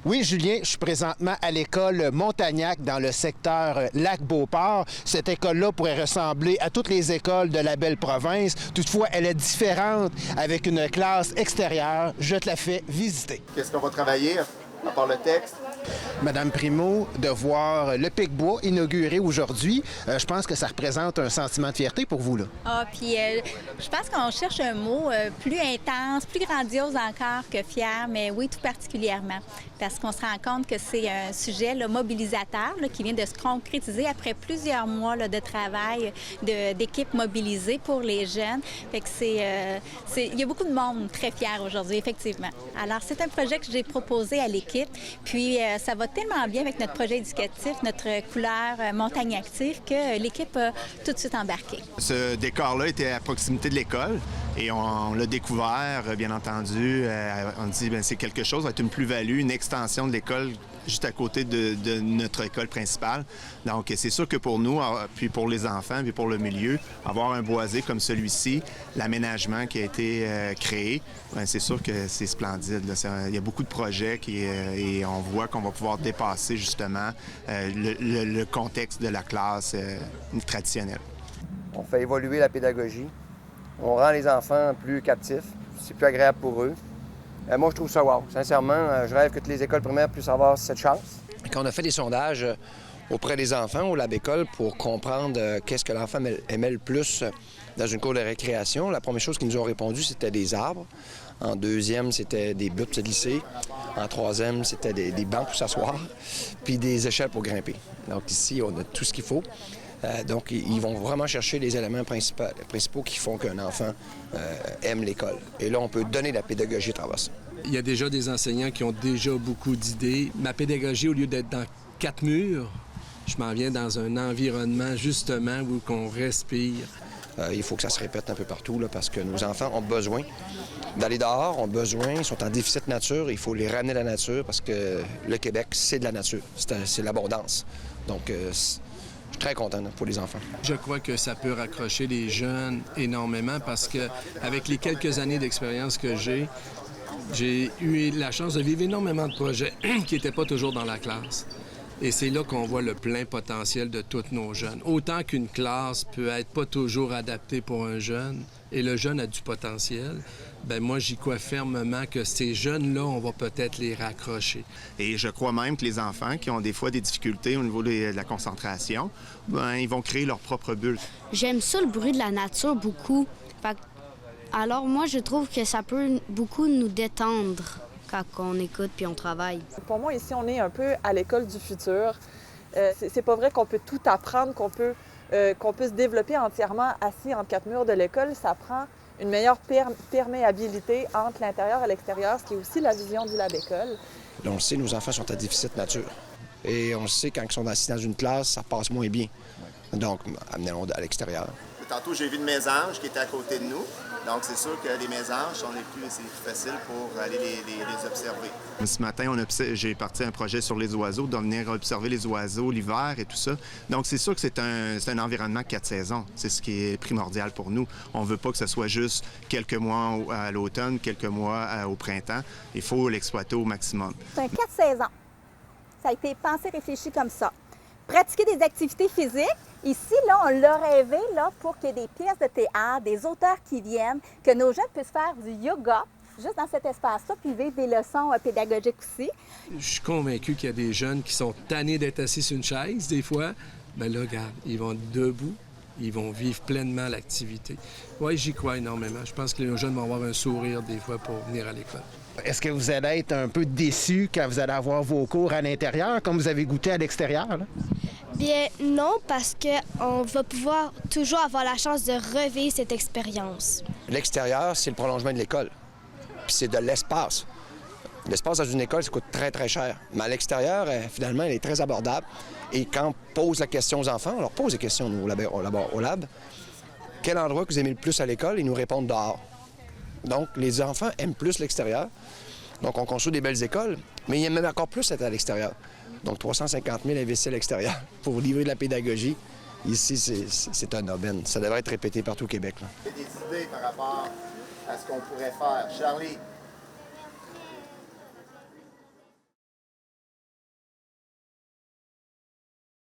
Oui, Julien, je suis présentement à l'école Montagnac dans le secteur Lac-Beauport. Cette école-là pourrait ressembler à toutes les écoles de la belle province. Toutefois, elle est différente avec une classe extérieure. Je te la fais visiter. Qu'est-ce qu'on va travailler à part le texte? Madame Primo, de voir le Pic-Bois inauguré aujourd'hui, je pense que ça représente un sentiment de fierté pour vous, là. Puis je pense qu'on cherche un mot plus intense, plus grandiose encore que fier, mais oui, tout particulièrement. Parce qu'on se rend compte que c'est un sujet là, mobilisateur là, qui vient de se concrétiser après plusieurs mois là, de travail d'équipe mobilisée pour les jeunes. Fait que il y a beaucoup de monde très fier aujourd'hui, effectivement. Alors, c'est un projet que j'ai proposé à l'équipe, puis ça va tellement bien avec notre projet éducatif, notre couleur montagne active, que l'équipe a tout de suite embarqué. Ce décor-là était à proximité de l'école et on l'a découvert, bien entendu. On dit que c'est quelque chose, ça va être une plus-value, une extension de l'école juste à côté de notre école principale. Donc, c'est sûr que pour nous, puis pour les enfants, puis pour le milieu, avoir un boisé comme celui-ci, l'aménagement qui a été créé, bien, c'est sûr que c'est splendide. Là. Il y a beaucoup de projets et on voit qu'on va pouvoir dépasser justement le contexte de la classe traditionnelle. On fait évoluer la pédagogie. On rend les enfants plus captifs. C'est plus agréable pour eux. Moi, je trouve ça wow. Sincèrement, je rêve que toutes les écoles primaires puissent avoir cette chance. Quand on a fait des sondages auprès des enfants au Lab École pour comprendre qu'est-ce que l'enfant aimait le plus dans une cour de récréation, la première chose qu'ils nous ont répondu, c'était des arbres. En deuxième, c'était des buttes pour se glisser. En troisième, c'était des bancs pour s'asseoir, puis des échelles pour grimper. Donc ici, on a tout ce qu'il faut. Donc, ils vont vraiment chercher les éléments principaux qui font qu'un enfant aime l'école. Et là, on peut donner la pédagogie à travers ça. Il y a déjà des enseignants qui ont déjà beaucoup d'idées. Ma pédagogie, au lieu d'être dans 4 murs, je m'en viens dans un environnement, justement, où on respire. Il faut que ça se répète un peu partout, là, parce que nos enfants ont besoin d'aller dehors, ont besoin, ils sont en déficit de nature. Il faut les ramener à la nature parce que le Québec, c'est de la nature, c'est l'abondance. Donc, je suis très content pour les enfants. Je crois que ça peut raccrocher les jeunes énormément parce que avec les quelques années d'expérience que j'ai eu la chance de vivre énormément de projets qui n'étaient pas toujours dans la classe. Et c'est là qu'on voit le plein potentiel de tous nos jeunes. Autant qu'une classe peut être pas toujours adaptée pour un jeune, et le jeune a du potentiel, bien moi, j'y crois fermement que ces jeunes-là, on va peut-être les raccrocher. Et je crois même que les enfants qui ont des fois des difficultés au niveau de la concentration, bien, ils vont créer leur propre bulle. J'aime ça, le bruit de la nature, beaucoup. Alors moi, je trouve que ça peut beaucoup nous détendre quand on écoute puis on travaille. Pour moi, ici, on est un peu à l'école du futur. C'est pas vrai qu'on peut tout apprendre, qu'on peut se développer entièrement assis entre 4 murs de l'école. Ça prend une meilleure perméabilité entre l'intérieur et l'extérieur, ce qui est aussi la vision du Lab École. On le sait, nos enfants sont à déficit nature. Et on le sait, quand ils sont assis dans une classe, ça passe moins bien. Donc, amenez-les à l'extérieur. Tantôt, j'ai vu une mésange qui était à côté de nous. Donc, c'est sûr que les mésanges c'est plus facile pour aller les observer. Ce matin, j'ai parti un projet sur les oiseaux, de venir observer les oiseaux l'hiver et tout ça. Donc, c'est sûr que c'est un environnement 4 saisons. C'est ce qui est primordial pour nous. On ne veut pas que ce soit juste quelques mois à l'automne, quelques mois au printemps. Il faut l'exploiter au maximum. C'est un 4 saisons. Ça a été pensé, réfléchi comme ça. Pratiquer des activités physiques. Ici, là, on l'a rêvé là, pour qu'il y ait des pièces de théâtre, des auteurs qui viennent, que nos jeunes puissent faire du yoga juste dans cet espace-là, puis vivre des leçons pédagogiques aussi. Je suis convaincu qu'il y a des jeunes qui sont tannés d'être assis sur une chaise, des fois. Bien là, regarde, ils vont être debout, ils vont vivre pleinement l'activité. Oui, j'y crois énormément. Je pense que les jeunes vont avoir un sourire des fois pour venir à l'école. Est-ce que vous allez être un peu déçus quand vous allez avoir vos cours à l'intérieur, comme vous avez goûté à l'extérieur, là? Bien non, parce qu'on va pouvoir toujours avoir la chance de revivre cette expérience. L'extérieur, c'est le prolongement de l'école. Puis c'est de l'espace. L'espace dans une école, ça coûte très, très cher. Mais à l'extérieur, finalement, elle est très abordable. Et quand on pose la question aux enfants, on leur pose des questions, nous, au lab. Quel endroit que vous aimez le plus à l'école? Ils nous répondent dehors. Donc, les enfants aiment plus l'extérieur. Donc, on construit des belles écoles, mais ils aiment même encore plus être à l'extérieur. Donc, 350 000 investis à l'extérieur pour livrer de la pédagogie. Ici, c'est un aubaine. Ça devrait être répété partout au Québec. Il y a des idées par rapport à ce qu'on pourrait faire. Charlie?